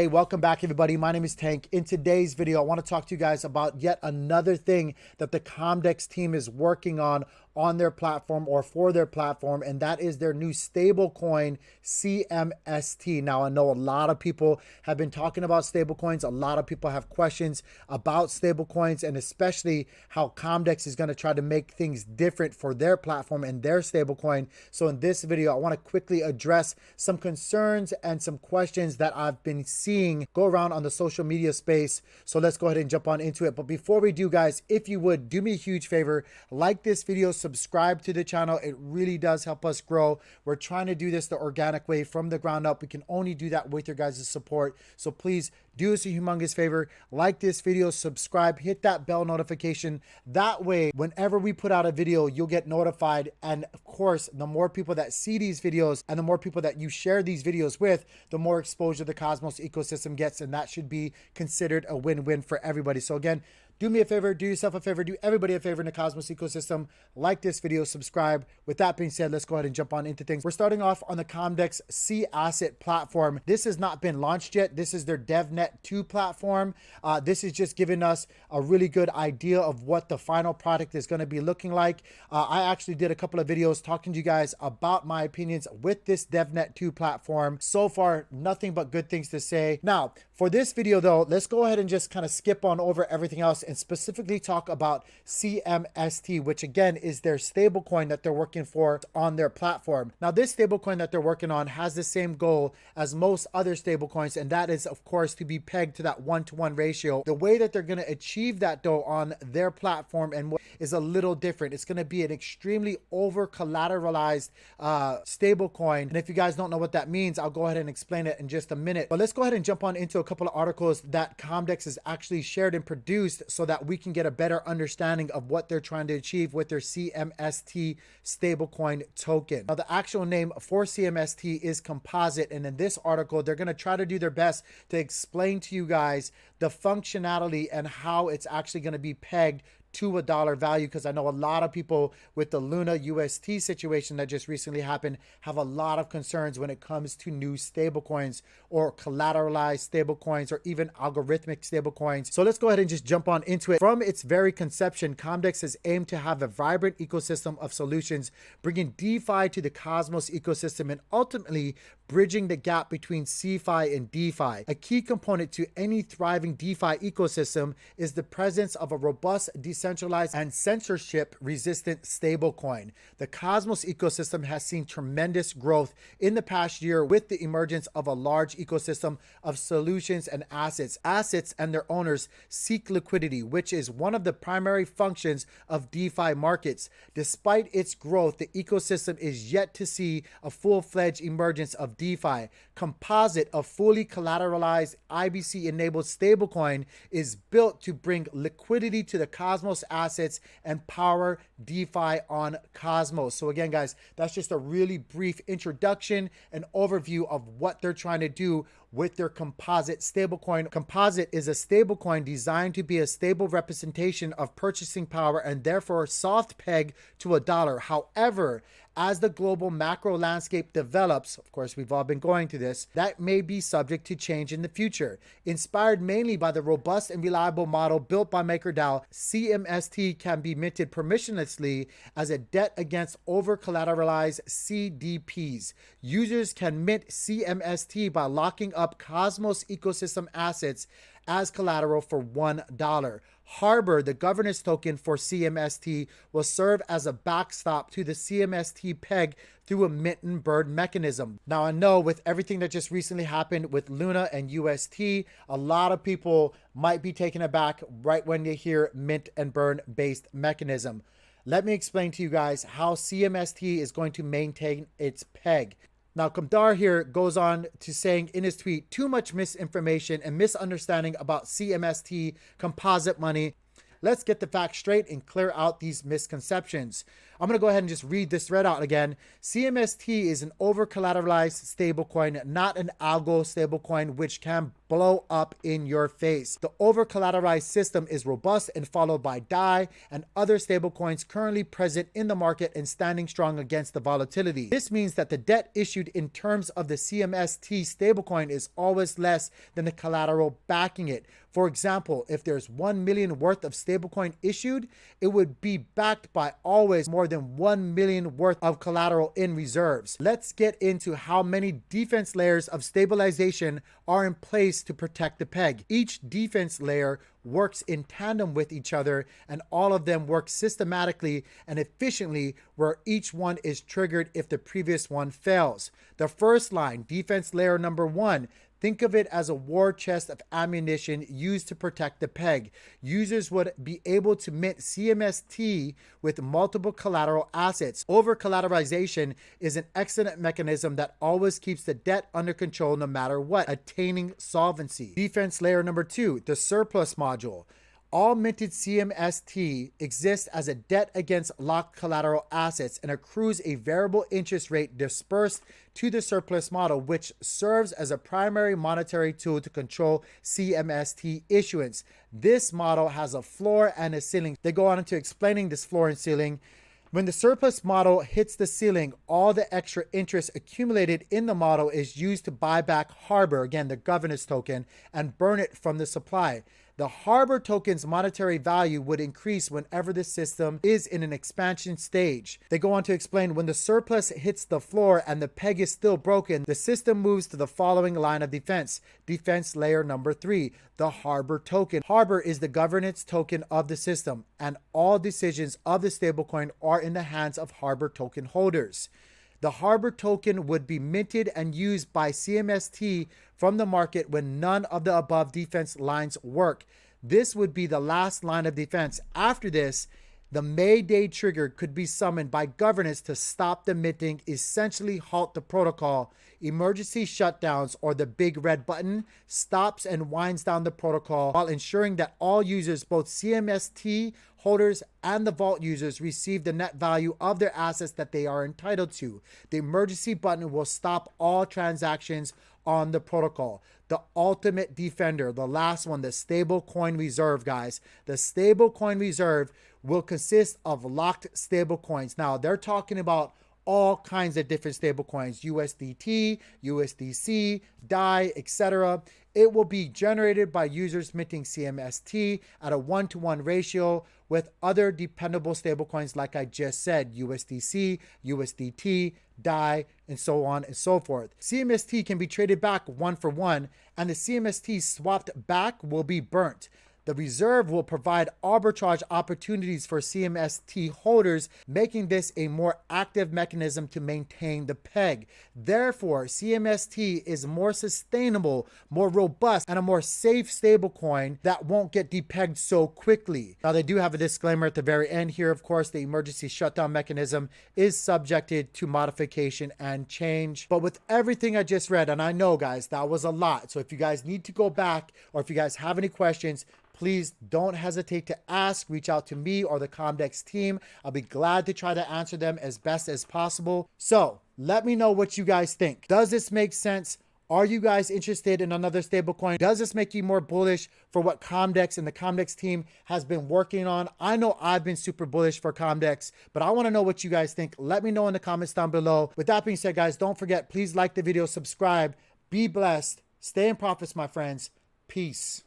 Hey, welcome back everybody. My name is Tank. In today's video, I want to talk to you guys about yet another thing that the Comdex team is working on their platform or for their platform, and that is their new stablecoin CMST. Now, I know a lot of people have been talking about stablecoins. A lot of people have questions about stablecoins, and especially how Comdex is going to try to make things different for their platform and their stablecoin. So in this video, I want to quickly address some concerns and some questions that I've been seeing go around on the social media space. So let's go ahead and jump on into it. But before we do, guys, if you would do me a huge favor, like this video, subscribe to the channel. It really does help us grow. We're trying to do this the organic way from the ground up. We can only do that with your guys' support. So please do us a humongous favor, like this video, subscribe, hit that bell notification. That way, whenever we put out a video, you'll get notified. And of course, the more people that see these videos and the more people that you share these videos with, the more exposure the Cosmos ecosystem gets. And that should be considered a win-win for everybody. So again, do me a favor, do yourself a favor, do everybody a favor in the Cosmos ecosystem. Like this video, subscribe. With that being said, let's go ahead and jump on into things. We're starting off on the Comdex C Asset platform. This has not been launched yet. This is their DevNet 2 platform. This is just giving us a really good idea of what the final product is going to be looking like. I actually did a couple of videos talking to you guys about my opinions with this DevNet 2 platform. So far, nothing but good things to say. Now, for this video though, let's go ahead and just kind of skip on over everything else and specifically talk about CMST, which again is their stablecoin that they're working for on their platform. Now, this stablecoin that they're working on has the same goal as most other stablecoins, and that is, of course, to be pegged to that 1-to-1 ratio. The way that they're going to achieve that though on their platform and is a little different. It's going to be an extremely over collateralized stablecoin. And if you guys don't know what that means, I'll go ahead and explain it in just a minute. But let's go ahead and jump on into a couple of articles that Comdex has actually shared and produced so that we can get a better understanding of what they're trying to achieve with their CMST stablecoin token. Now, the actual name for CMST is Composite, and in this article, they're going to try to do their best to explain to you guys the functionality and how it's actually going to be pegged to a dollar value, because I know a lot of people with the Luna UST situation that just recently happened have a lot of concerns when it comes to new stablecoins or collateralized stablecoins or even algorithmic stablecoins. So let's go ahead and just jump on into it. From its very conception, Comdex has aimed to have a vibrant ecosystem of solutions, bringing DeFi to the Cosmos ecosystem and ultimately bridging the gap between CeFi and DeFi. A key component to any thriving DeFi ecosystem is the presence of a robust, decentralized, and censorship-resistant stablecoin. The Cosmos ecosystem has seen tremendous growth in the past year with the emergence of a large ecosystem of solutions and assets. Assets and their owners seek liquidity, which is one of the primary functions of DeFi markets. Despite its growth, the ecosystem is yet to see a full-fledged emergence of DeFi. Composite, a fully collateralized IBC-enabled stablecoin, is built to bring liquidity to the Cosmos assets and power DeFi on Cosmos. So again, guys, that's just a really brief introduction and overview of what they're trying to do with their Composite stablecoin. Composite is a stablecoin designed to be a stable representation of purchasing power and therefore soft peg to a dollar. However, as the global macro landscape develops, of course, we've all been going through this, that may be subject to change in the future. Inspired mainly by the robust and reliable model built by MakerDAO, CMST can be minted permissionlessly as a debt against over-collateralized CDPs. Users can mint CMST by locking up Cosmos ecosystem assets as collateral for $1. Harbor, the governance token for CMST, will serve as a backstop to the CMST peg through a mint and burn mechanism. Now, I know with everything that just recently happened with Luna and UST, a lot of people might be taken aback right when they hear mint and burn based mechanism. Let me explain to you guys how CMST is going to maintain its peg. Now, Kamdar here goes on to saying in his tweet, too much misinformation and misunderstanding about CMST composite money. let's get the facts straight and clear out these misconceptions. I'm going to go ahead and just read this thread out again. CMST is an over-collateralized stablecoin, not an algo stablecoin, which can blow up in your face. The over-collateralized system is robust and followed by DAI and other stablecoins currently present in the market and standing strong against the volatility. This means that the debt issued in terms of the CMST stablecoin is always less than the collateral backing it. For example, if there's 1 million worth of stablecoin issued, it would be backed by always more than 1 million worth of collateral in reserves. Let's get into how many defense layers of stabilization are in place to protect the peg. Each defense layer works in tandem with each other, and all of them work systematically and efficiently, where each one is triggered if the previous one fails. The first line, defense layer number 1, think of it as a war chest of ammunition used to protect the peg. Users would be able to mint CMST with multiple collateral assets. Over-collateralization is an excellent mechanism that always keeps the debt under control no matter what, attaining solvency. Defense layer number 2, the surplus module. All minted CMST exists as a debt against locked collateral assets and accrues a variable interest rate dispersed to the surplus model, which serves as a primary monetary tool to control CMST issuance. This model has a floor and a ceiling. They go on into explaining this floor and ceiling. When the surplus model hits the ceiling, all the extra interest accumulated in the model is used to buy back Harbor, again, the governance token, and burn it from the supply. The Harbor token's monetary value would increase whenever the system is in an expansion stage. They go on to explain when the surplus hits the floor and the peg is still broken, the system moves to the following line of defense. Defense layer number 3, the Harbor token. Harbor is the governance token of the system, and all decisions of the stablecoin are in the hands of Harbor token holders. The Harbor token would be minted and used by CMST from the market when none of the above defense lines work. This would be the last line of defense. After this, the Mayday trigger could be summoned by governance to stop the minting, essentially halt the protocol. Emergency shutdowns, or the big red button, stops and winds down the protocol while ensuring that all users, both CMST holders and the vault users, receive the net value of their assets that they are entitled to. The emergency button will stop all transactions on the protocol. The ultimate defender, the last one, the stablecoin reserve, guys. The stablecoin reserve will consist of locked stablecoins. Now, they're talking about all kinds of different stablecoins, USDT, USDC, DAI, etc. It will be generated by users minting CMST at a 1-to-1 ratio with other dependable stablecoins like I just said, USDC, USDT, DAI, and so on and so forth. CMST can be traded back 1-for-1, and the CMST swapped back will be burnt. The reserve will provide arbitrage opportunities for CMST holders, making this a more active mechanism to maintain the peg. Therefore, CMST is more sustainable, more robust, and a more safe stablecoin that won't get depegged so quickly. Now, they do have a disclaimer at the very end here. Of course, the emergency shutdown mechanism is subjected to modification and change. But with everything I just read, and I know, guys, that was a lot. So if you guys need to go back, or if you guys have any questions, please don't hesitate to ask. Reach out to me or the Comdex team. I'll be glad to try to answer them as best as possible. So let me know what you guys think. Does this make sense? Are you guys interested in another stablecoin? Does this make you more bullish for what Comdex and the Comdex team has been working on? I know I've been super bullish for Comdex, but I want to know what you guys think. Let me know in the comments down below. With that being said, guys, don't forget, please like the video, subscribe, be blessed, stay in profits, my friends. Peace.